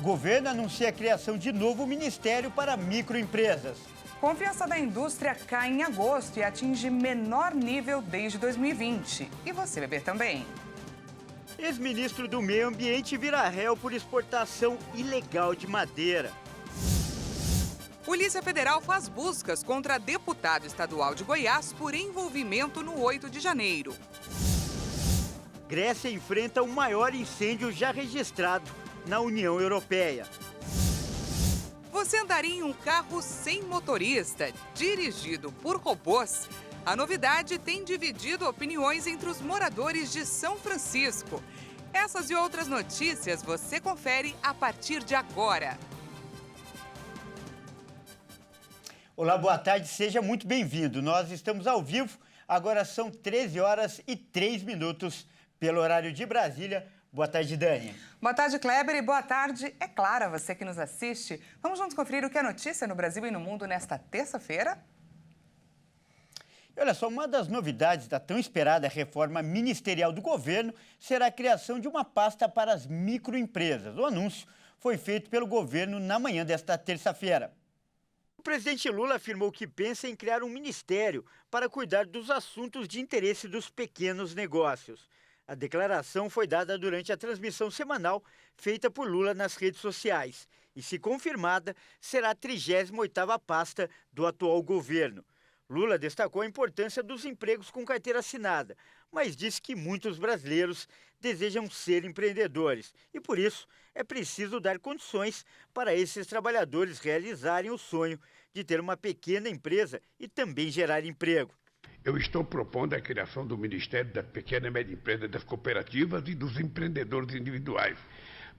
Governo anuncia a criação de novo ministério para microempresas. Confiança da indústria cai em agosto e atinge menor nível desde 2020. E você, beber também. Ex-ministro do Meio Ambiente vira réu por exportação ilegal de madeira. Polícia Federal faz buscas contra deputado estadual de Goiás por envolvimento no 8 de janeiro. Grécia enfrenta o maior incêndio já registrado na União Europeia. Você andaria em um carro sem motorista, dirigido por robôs? A novidade tem dividido opiniões entre os moradores de São Francisco. Essas e outras notícias você confere a partir de agora. Olá, boa tarde, seja muito bem-vindo. Nós estamos ao vivo, agora são 13h03 pelo horário de Brasília. Boa tarde, Dani. Boa tarde, Kleber, e boa tarde, é Clara, você que nos assiste. Vamos juntos conferir o que é notícia no Brasil e no mundo nesta terça-feira? E olha só, uma das novidades da tão esperada reforma ministerial do governo será a criação de uma pasta para as microempresas. O anúncio foi feito pelo governo na manhã desta terça-feira. O presidente Lula afirmou que pensa em criar um ministério para cuidar dos assuntos de interesse dos pequenos negócios. A declaração foi dada durante a transmissão semanal feita por Lula nas redes sociais e, se confirmada, será a 38ª pasta do atual governo. Lula destacou a importância dos empregos com carteira assinada, mas disse que muitos brasileiros desejam ser empreendedores e, por isso, é preciso dar condições para esses trabalhadores realizarem o sonho de ter uma pequena empresa e também gerar emprego. Eu estou propondo a criação do Ministério da Pequena e Média Empresa, das cooperativas e dos empreendedores individuais,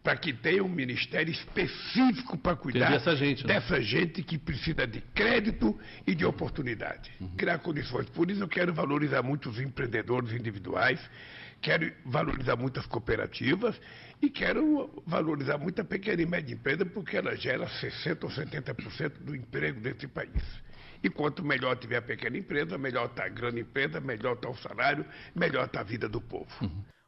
para que tenha um ministério específico para cuidar dessa gente que precisa de crédito e de oportunidade. Criar condições. Por isso eu quero valorizar muito os empreendedores individuais, quero valorizar muito as cooperativas e quero valorizar muito a pequena e média empresa, porque ela gera 60% ou 70% do emprego desse país. E quanto melhor tiver a pequena empresa, melhor está a grande empresa, melhor está o salário, melhor está a vida do povo.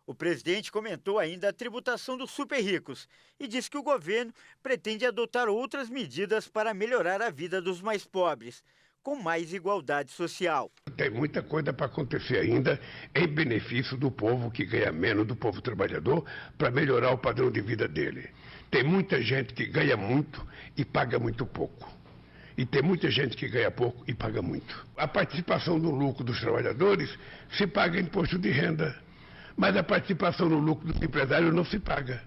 O presidente comentou ainda a tributação dos super ricos e disse que o governo pretende adotar outras medidas para melhorar a vida dos mais pobres, com mais igualdade social. Tem muita coisa para acontecer ainda em benefício do povo que ganha menos, do povo trabalhador, para melhorar o padrão de vida dele. Tem muita gente que ganha muito e paga muito pouco. E tem muita gente que ganha pouco e paga muito. A participação no lucro dos trabalhadores se paga imposto de renda, mas a participação no lucro dos empresários não se paga.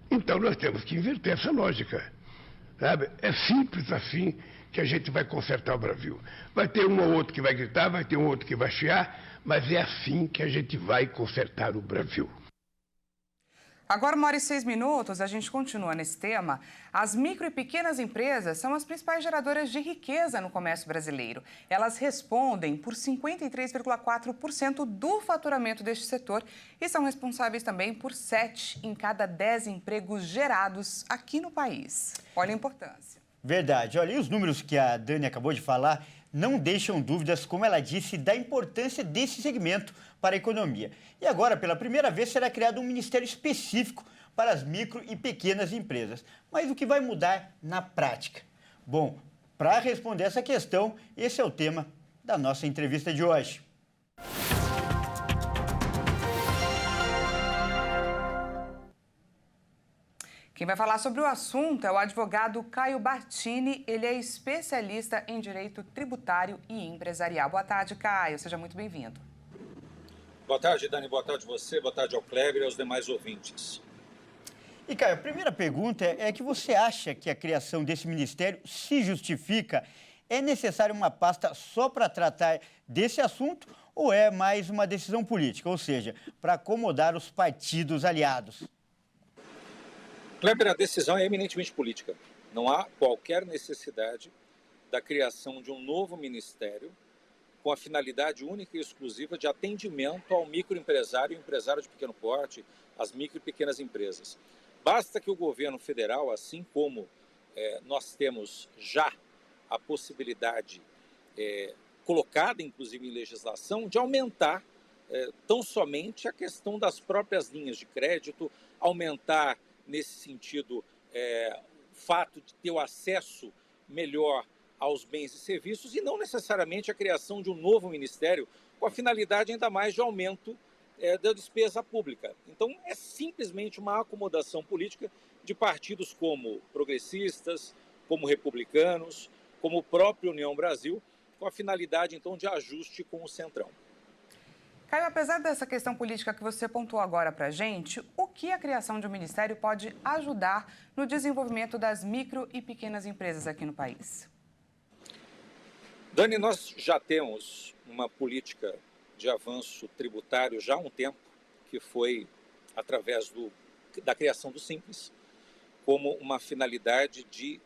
Então nós temos que inverter essa lógica, sabe? É simples assim que a gente vai consertar o Brasil. Vai ter um ou outro que vai gritar, vai ter um ou outro que vai chiar, mas é assim que a gente vai consertar o Brasil. Agora, 1h06, a gente continua nesse tema. As micro e pequenas empresas são as principais geradoras de riqueza no comércio brasileiro. Elas respondem por 53,4% do faturamento deste setor e são responsáveis também por 7 em cada 10 empregos gerados aqui no país. Olha a importância. Verdade. Olha, e os números que a Dani acabou de falar não deixam dúvidas, como ela disse, da importância desse segmento para a economia. E agora, pela primeira vez, será criado um ministério específico para as micro e pequenas empresas. Mas o que vai mudar na prática? Bom, para responder essa questão, esse é o tema da nossa entrevista de hoje. Quem vai falar sobre o assunto é o advogado Caio Bartini. Ele é especialista em direito tributário e empresarial. Boa tarde, Caio. Seja muito bem-vindo. Boa tarde, Dani. Boa tarde a você. Boa tarde ao Kleber e aos demais ouvintes. E, Caio, a primeira pergunta é que você acha que a criação desse ministério se justifica? É necessário uma pasta só para tratar desse assunto ou é mais uma decisão política, ou seja, para acomodar os partidos aliados? Kleber, a decisão é eminentemente política. Não há qualquer necessidade da criação de um novo ministério com a finalidade única e exclusiva de atendimento ao microempresário e empresário de pequeno porte, às micro e pequenas empresas. Basta que o governo federal, assim como nós temos já a possibilidade colocada, inclusive em legislação, de aumentar tão somente a questão das próprias linhas de crédito, aumentar nesse sentido, o fato de ter o acesso melhor aos bens e serviços e não necessariamente a criação de um novo ministério com a finalidade ainda mais de aumento da despesa pública. Então, é simplesmente uma acomodação política de partidos como progressistas, como republicanos, como o próprio União Brasil, com a finalidade, então, de ajuste com o Centrão. Caio, apesar dessa questão política que você pontuou agora para a gente, o que a criação de um ministério pode ajudar no desenvolvimento das micro e pequenas empresas aqui no país? Dani, nós já temos uma política de avanço tributário já há um tempo, que foi através da criação do Simples, como uma finalidade de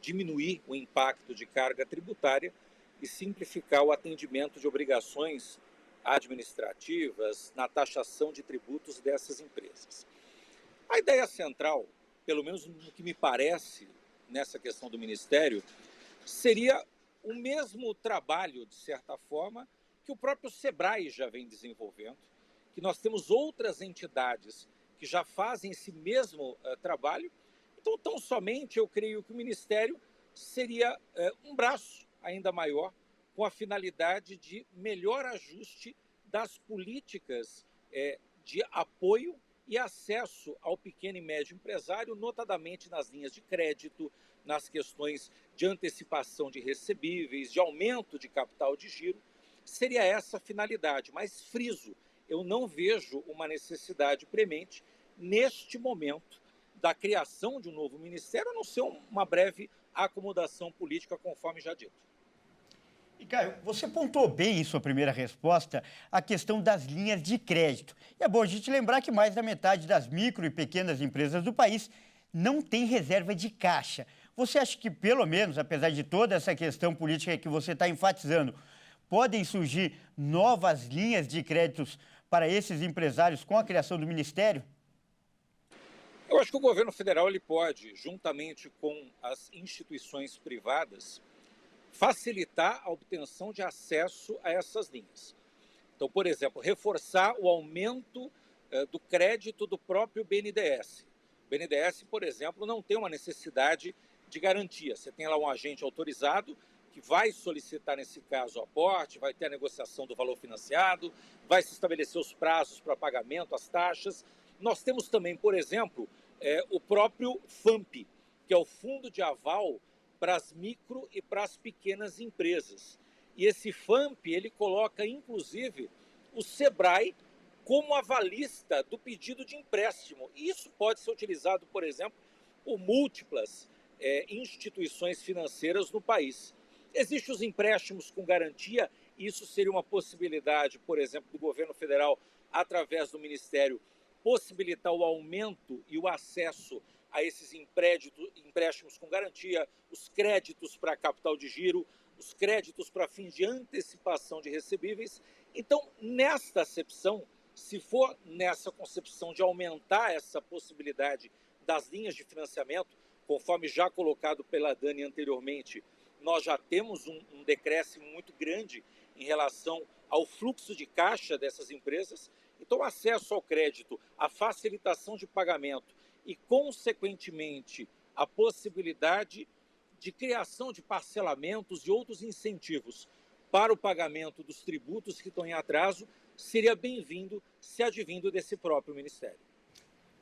diminuir o impacto de carga tributária e simplificar o atendimento de obrigações administrativas na taxação de tributos dessas empresas. A ideia central, pelo menos no que me parece nessa questão do Ministério, seria o mesmo trabalho, de certa forma, que o próprio SEBRAE já vem desenvolvendo, que nós temos outras entidades que já fazem esse mesmo trabalho. Então, tão somente eu creio que o Ministério seria um braço ainda maior com a finalidade de melhor ajuste das políticas de apoio e acesso ao pequeno e médio empresário, notadamente nas linhas de crédito, nas questões de antecipação de recebíveis, de aumento de capital de giro. Seria essa a finalidade, mas friso, eu não vejo uma necessidade premente neste momento da criação de um novo ministério, a não ser uma breve acomodação política, conforme já dito. E, Caio, você pontuou bem em sua primeira resposta a questão das linhas de crédito. E é bom a gente lembrar que mais da metade das micro e pequenas empresas do país não tem reserva de caixa. Você acha que, pelo menos, apesar de toda essa questão política que você está enfatizando, podem surgir novas linhas de créditos para esses empresários com a criação do Ministério? Eu acho que o governo federal ele pode, juntamente com as instituições privadas, facilitar a obtenção de acesso a essas linhas. Então, por exemplo, reforçar o aumento do crédito do próprio BNDES. O BNDES, por exemplo, não tem uma necessidade de garantia. Você tem lá um agente autorizado que vai solicitar, nesse caso, o aporte, vai ter a negociação do valor financiado, vai se estabelecer os prazos para pagamento, as taxas. Nós temos também, por exemplo, o próprio FAMP, que é o Fundo de Aval para as micro e para as pequenas empresas. E esse FAMP, ele coloca, inclusive, o SEBRAE como avalista do pedido de empréstimo. E isso pode ser utilizado, por exemplo, por múltiplas instituições financeiras no país. Existem os empréstimos com garantia, e isso seria uma possibilidade, por exemplo, do governo federal, através do Ministério, possibilitar o aumento e o acesso a esses empréstimos com garantia, os créditos para capital de giro, os créditos para fins de antecipação de recebíveis. Então, nesta acepção, se for nessa concepção de aumentar essa possibilidade das linhas de financiamento, conforme já colocado pela Dani anteriormente, nós já temos um decréscimo muito grande em relação ao fluxo de caixa dessas empresas. Então, acesso ao crédito, a facilitação de pagamento e, consequentemente, a possibilidade de criação de parcelamentos e outros incentivos para o pagamento dos tributos que estão em atraso seria bem-vindo se advindo desse próprio Ministério.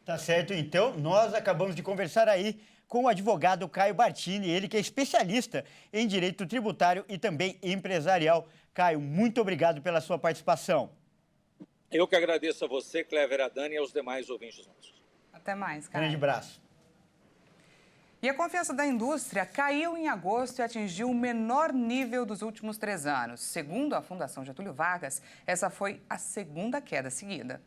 Tá certo, então, nós acabamos de conversar aí com o advogado Caio Bartini, ele que é especialista em direito tributário e também empresarial. Caio, muito obrigado pela sua participação. Eu que agradeço a você, Clever, a Dani e aos demais ouvintes nossos. Até mais, Caio. Grande abraço. E a confiança da indústria caiu em agosto e atingiu o menor nível dos últimos 3 anos. Segundo a Fundação Getúlio Vargas, essa foi a segunda queda seguida.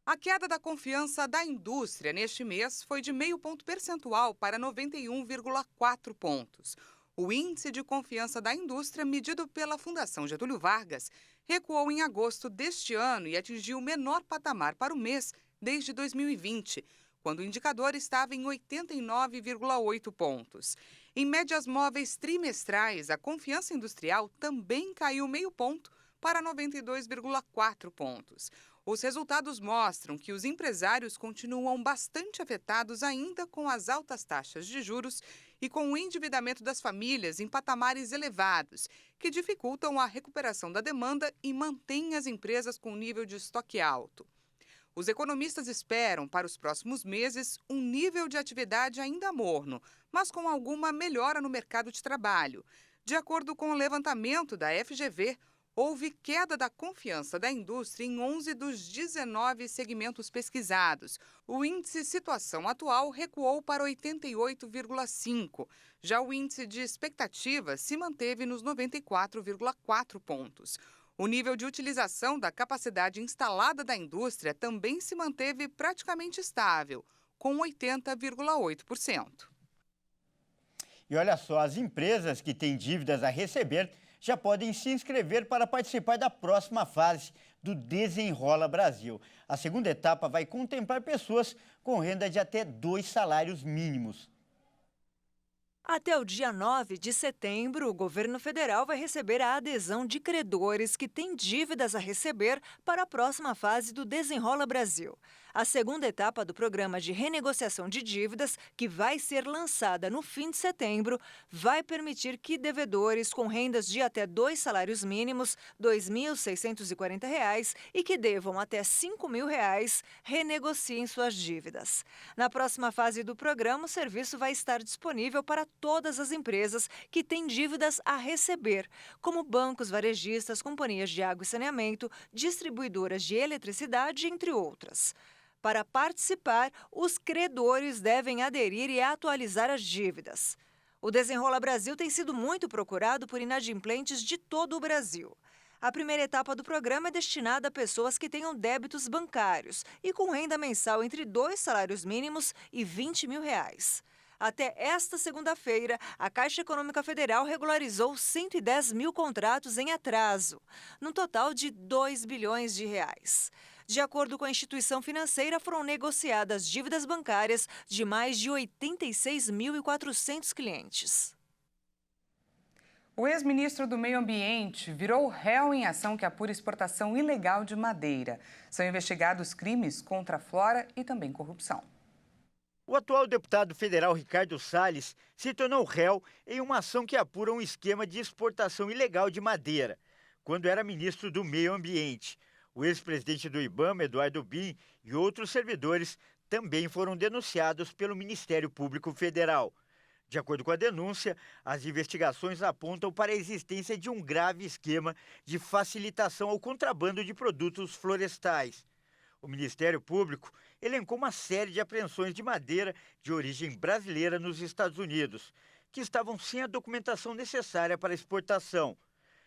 A queda da confiança da indústria neste mês foi de 0,5 ponto percentual para 91,4 pontos. O índice de confiança da indústria, medido pela Fundação Getúlio Vargas, recuou em agosto deste ano e atingiu o menor patamar para o mês desde 2020, quando o indicador estava em 89,8 pontos. Em médias móveis trimestrais, a confiança industrial também caiu 0,5 ponto para 92,4 pontos. Os resultados mostram que os empresários continuam bastante afetados ainda com as altas taxas de juros e com o endividamento das famílias em patamares elevados, que dificultam a recuperação da demanda e mantêm as empresas com nível de estoque alto. Os economistas esperam para os próximos meses um nível de atividade ainda morno, mas com alguma melhora no mercado de trabalho. De acordo com o levantamento da FGV, houve queda da confiança da indústria em 11 dos 19 segmentos pesquisados. O índice situação atual recuou para 88,5. Já o índice de expectativa se manteve nos 94,4 pontos. O nível de utilização da capacidade instalada da indústria também se manteve praticamente estável, com 80,8%. E olha só, as empresas que têm dívidas a receber já podem se inscrever para participar da próxima fase do Desenrola Brasil. A segunda etapa vai contemplar pessoas com renda de até 2 salários mínimos. Até o dia 9 de setembro, o governo federal vai receber a adesão de credores que têm dívidas a receber para a próxima fase do Desenrola Brasil. A segunda etapa do programa de renegociação de dívidas, que vai ser lançada no fim de setembro, vai permitir que devedores com rendas de até 2 salários mínimos, R$ 2.640, e que devam até R$ 5.000, renegociem suas dívidas. Na próxima fase do programa, o serviço vai estar disponível para todas as empresas que têm dívidas a receber, como bancos, varejistas, companhias de água e saneamento, distribuidoras de eletricidade, entre outras. Para participar, os credores devem aderir e atualizar as dívidas. O Desenrola Brasil tem sido muito procurado por inadimplentes de todo o Brasil. A primeira etapa do programa é destinada a pessoas que tenham débitos bancários e com renda mensal entre 2 salários mínimos e R$ 20.000. Até esta segunda-feira, a Caixa Econômica Federal regularizou 110 mil contratos em atraso, num total de R$ 2 bilhões. De acordo com a instituição financeira, foram negociadas dívidas bancárias de mais de 86.400 clientes. O ex-ministro do Meio Ambiente virou réu em ação que apura exportação ilegal de madeira. São investigados crimes contra a flora e também corrupção. O atual deputado federal Ricardo Salles se tornou réu em uma ação que apura um esquema de exportação ilegal de madeira, quando era ministro do Meio Ambiente. O ex-presidente do IBAMA, Eduardo Bin, e outros servidores também foram denunciados pelo Ministério Público Federal. De acordo com a denúncia, as investigações apontam para a existência de um grave esquema de facilitação ao contrabando de produtos florestais. O Ministério Público elencou uma série de apreensões de madeira de origem brasileira nos Estados Unidos, que estavam sem a documentação necessária para exportação.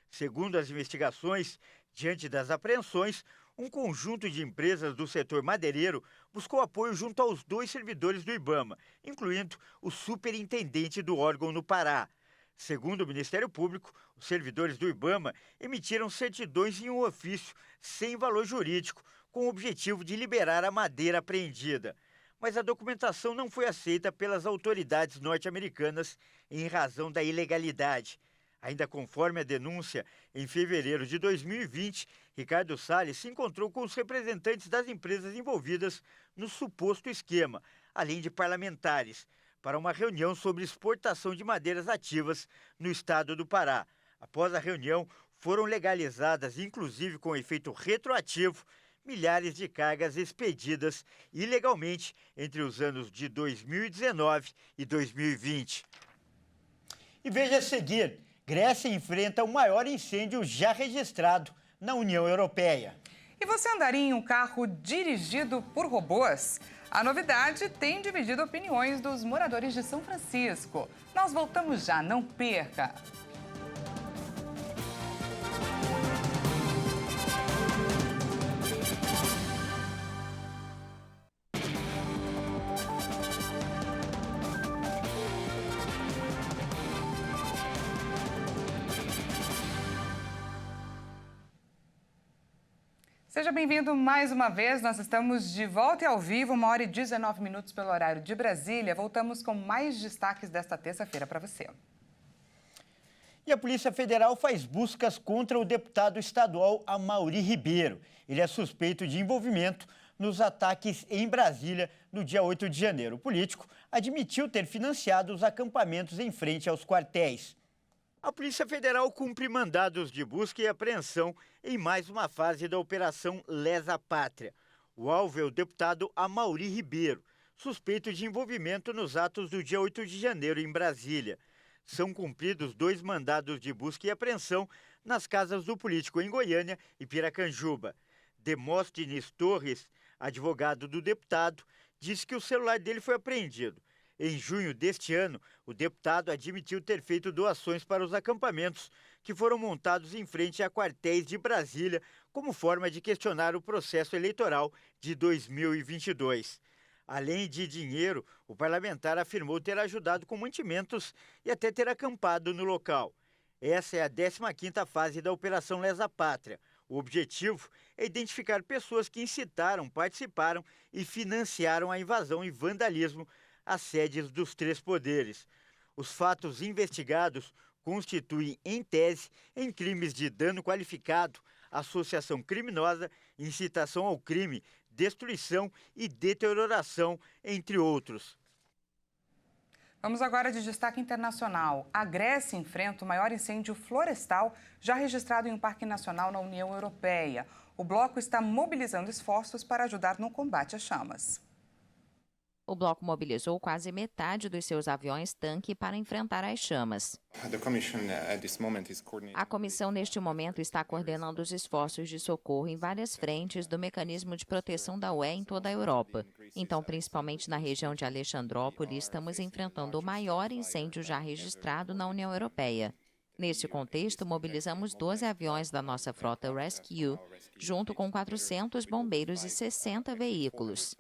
Segundo as investigações, diante das apreensões, um conjunto de empresas do setor madeireiro buscou apoio junto aos 2 servidores do IBAMA, incluindo o superintendente do órgão no Pará. Segundo o Ministério Público, os servidores do IBAMA emitiram certidões em um ofício sem valor jurídico, com o objetivo de liberar a madeira apreendida. Mas a documentação não foi aceita pelas autoridades norte-americanas em razão da ilegalidade. Ainda conforme a denúncia, em fevereiro de 2020, Ricardo Salles se encontrou com os representantes das empresas envolvidas no suposto esquema, além de parlamentares, para uma reunião sobre exportação de madeiras ativas no estado do Pará. Após a reunião, foram legalizadas, inclusive com efeito retroativo, milhares de cargas expedidas ilegalmente entre os anos de 2019 e 2020. E veja a seguir, Grécia enfrenta o maior incêndio já registrado na União Europeia. E você andaria em um carro dirigido por robôs? A novidade tem dividido opiniões dos moradores de São Francisco. Nós voltamos já, não perca! Seja bem-vindo mais uma vez, nós estamos de volta e ao vivo, 1h19 pelo horário de Brasília. Voltamos com mais destaques desta terça-feira para você. E a Polícia Federal faz buscas contra o deputado estadual Amaury Ribeiro. Ele é suspeito de envolvimento nos ataques em Brasília no dia 8 de janeiro. O político admitiu ter financiado os acampamentos em frente aos quartéis. A Polícia Federal cumpre mandados de busca e apreensão em mais uma fase da Operação Lesa Pátria. O alvo é o deputado Amaury Ribeiro, suspeito de envolvimento nos atos do dia 8 de janeiro em Brasília. São cumpridos 2 mandados de busca e apreensão nas casas do político em Goiânia e Piracanjuba. Demóstenes Torres, advogado do deputado, disse que o celular dele foi apreendido. Em junho deste ano, o deputado admitiu ter feito doações para os acampamentos que foram montados em frente a quartéis de Brasília como forma de questionar o processo eleitoral de 2022. Além de dinheiro, o parlamentar afirmou ter ajudado com mantimentos e até ter acampado no local. Essa é a 15ª fase da Operação Lesa Pátria. O objetivo é identificar pessoas que incitaram, participaram e financiaram a invasão e vandalismo às sedes dos 3 poderes. Os fatos investigados constituem, em tese, em crimes de dano qualificado, associação criminosa, incitação ao crime, destruição e deterioração, entre outros. Vamos agora de destaque internacional. A Grécia enfrenta o maior incêndio florestal já registrado em um parque nacional na União Europeia. O bloco está mobilizando esforços para ajudar no combate às chamas. O bloco mobilizou quase metade dos seus aviões-tanque para enfrentar as chamas. A comissão, neste momento, está coordenando os esforços de socorro em várias frentes do mecanismo de proteção da UE em toda a Europa. Então, principalmente na região de Alexandrópole, estamos enfrentando o maior incêndio já registrado na União Europeia. Neste contexto, mobilizamos 12 aviões da nossa frota Rescue, junto com 400 bombeiros e 60 veículos.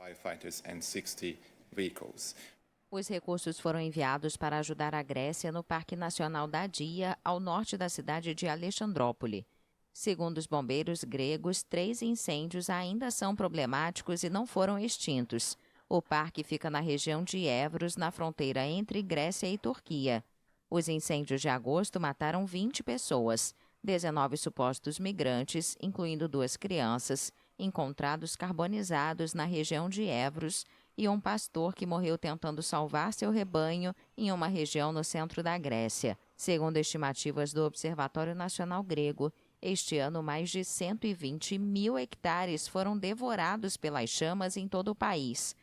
Os recursos foram enviados para ajudar a Grécia no Parque Nacional da Dia, ao norte da cidade de Alexandrópole. Segundo os bombeiros gregos, 3 incêndios ainda são problemáticos e não foram extintos. O parque fica na região de Evros, na fronteira entre Grécia e Turquia. Os incêndios de agosto mataram 20 pessoas, 19 supostos migrantes, incluindo 2 crianças, encontrados carbonizados na região de Evros, e um pastor que morreu tentando salvar seu rebanho em uma região no centro da Grécia. Segundo estimativas do Observatório Nacional Grego, este ano mais de 120 mil hectares foram devorados pelas chamas em todo o país.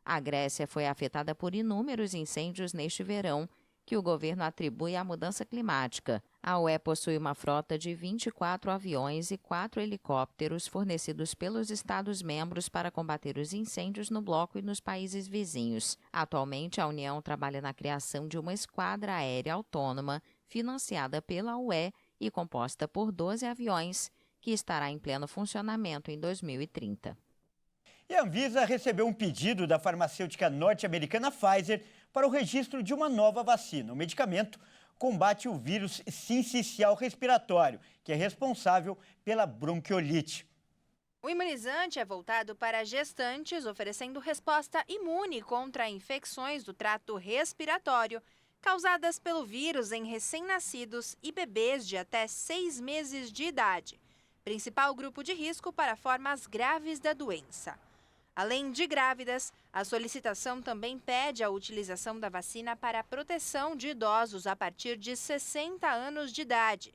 A Grécia foi afetada por inúmeros incêndios neste verão, que o governo atribui à mudança climática. A UE possui uma frota de 24 aviões e 4 helicópteros fornecidos pelos Estados-membros para combater os incêndios no bloco e nos países vizinhos. Atualmente, a União trabalha na criação de uma esquadra aérea autônoma, financiada pela UE e composta por 12 aviões, que estará em pleno funcionamento em 2030. E a Anvisa recebeu um pedido da farmacêutica norte-americana Pfizer para o registro de uma nova vacina. O medicamento combate o vírus sincicial respiratório, que é responsável pela bronquiolite. O imunizante é voltado para gestantes, oferecendo resposta imune contra infecções do trato respiratório causadas pelo vírus em recém-nascidos e bebês de até 6 meses de idade, principal grupo de risco para formas graves da doença. Além de grávidas, a solicitação também pede a utilização da vacina para a proteção de idosos a partir de 60 anos de idade.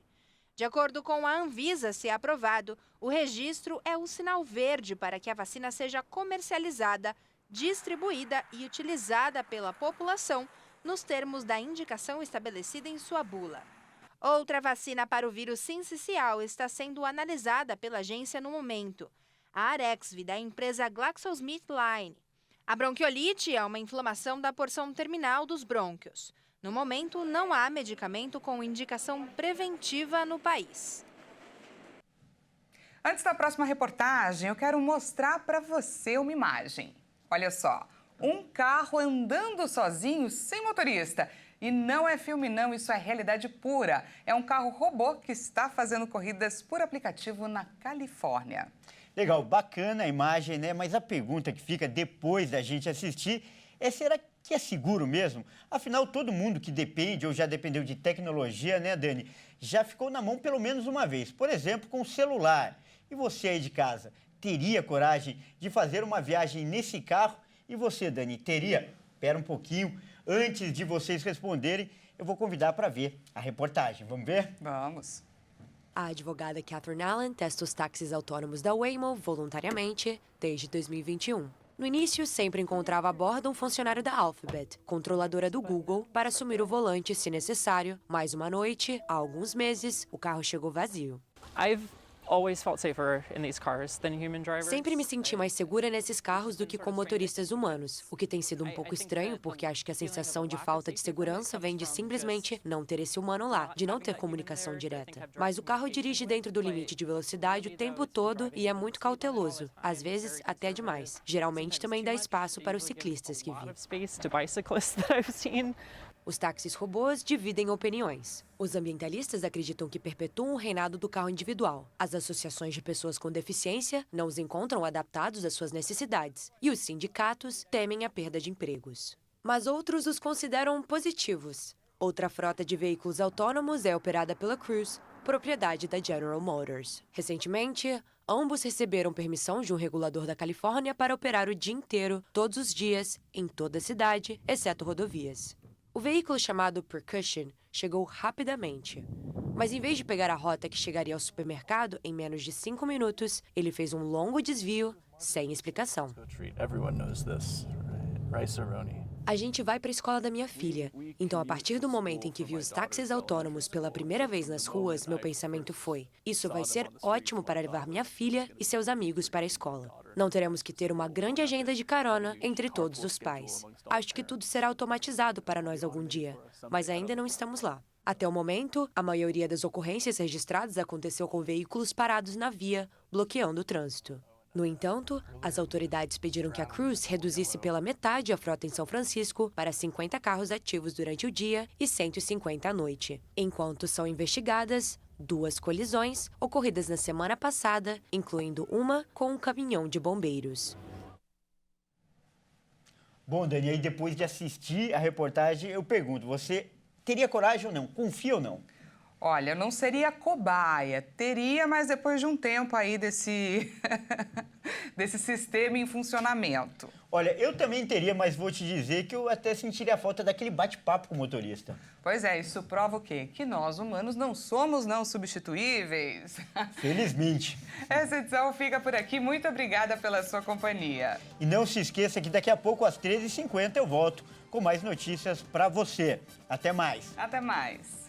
De acordo com a Anvisa, se aprovado, o registro é um sinal verde para que a vacina seja comercializada, distribuída e utilizada pela população nos termos da indicação estabelecida em sua bula. Outra vacina para o vírus sincicial está sendo analisada pela agência no momento. A Arexvy, da empresa GlaxoSmithKline. A bronquiolite é uma inflamação da porção terminal dos brônquios. No momento, não há medicamento com indicação preventiva no país. Antes da próxima reportagem, eu quero mostrar para você uma imagem. Olha só, um carro andando sozinho, sem motorista. E não é filme não, isso é realidade pura. É um carro robô que está fazendo corridas por aplicativo na Califórnia. Legal, bacana a imagem, né? Mas a pergunta que fica depois da gente assistir é: será que é seguro mesmo? Afinal, todo mundo que depende ou já dependeu de tecnologia, né, Dani, já ficou na mão pelo menos uma vez. Por exemplo, com o celular. E você aí de casa, teria coragem de fazer uma viagem nesse carro? E você, Dani, teria? Espera um pouquinho. Antes de vocês responderem, eu vou convidar para ver a reportagem. Vamos ver? Vamos. A advogada Catherine Allen testa os táxis autônomos da Waymo voluntariamente desde 2021. No início, sempre encontrava a bordo um funcionário da Alphabet, controladora do Google, para assumir o volante se necessário. Mais uma noite, há alguns meses, o carro chegou vazio. Sempre me senti mais segura nesses carros do que com motoristas humanos, o que tem sido um pouco estranho porque acho que a sensação de falta de segurança vem de simplesmente não ter esse humano lá, de não ter comunicação direta. Mas o carro dirige dentro do limite de velocidade o tempo todo e é muito cauteloso, às vezes até demais. Geralmente também dá espaço para os ciclistas que vi. Os táxis robôs dividem opiniões. Os ambientalistas acreditam que perpetuam o reinado do carro individual. As associações de pessoas com deficiência não os encontram adaptados às suas necessidades. E os sindicatos temem a perda de empregos. Mas outros os consideram positivos. Outra frota de veículos autônomos é operada pela Cruise, propriedade da General Motors. Recentemente, ambos receberam permissão de um regulador da Califórnia para operar o dia inteiro, todos os dias, em toda a cidade, exceto rodovias. O veículo chamado Percussion chegou rapidamente. Mas em vez de pegar a rota que chegaria ao supermercado em menos de 5 minutos, ele fez um longo desvio sem explicação. A gente vai para a escola da minha filha. Então, a partir do momento em que vi os táxis autônomos pela primeira vez nas ruas, meu pensamento foi: isso vai ser ótimo para levar minha filha e seus amigos para a escola. Não teremos que ter uma grande agenda de carona entre todos os pais. Acho que tudo será automatizado para nós algum dia, mas ainda não estamos lá. Até o momento, a maioria das ocorrências registradas aconteceu com veículos parados na via, bloqueando o trânsito. No entanto, as autoridades pediram que a Cruise reduzisse pela metade a frota em São Francisco para 50 carros ativos durante o dia e 150 à noite, enquanto são investigadas 2 colisões ocorridas na semana passada, incluindo uma com um caminhão de bombeiros. Bom, Dani, aí depois de assistir a reportagem, eu pergunto, você teria coragem ou não? Confia ou não? Olha, eu não seria cobaia, teria, mas depois de um tempo aí desse sistema em funcionamento. Olha, eu também teria, mas vou te dizer que eu até sentiria a falta daquele bate-papo com o motorista. Pois é, isso prova o quê? Que nós, humanos, não somos não substituíveis. Felizmente. Essa edição fica por aqui. Muito obrigada pela sua companhia. E não se esqueça que daqui a pouco, às 13h50, eu volto com mais notícias para você. Até mais. Até mais.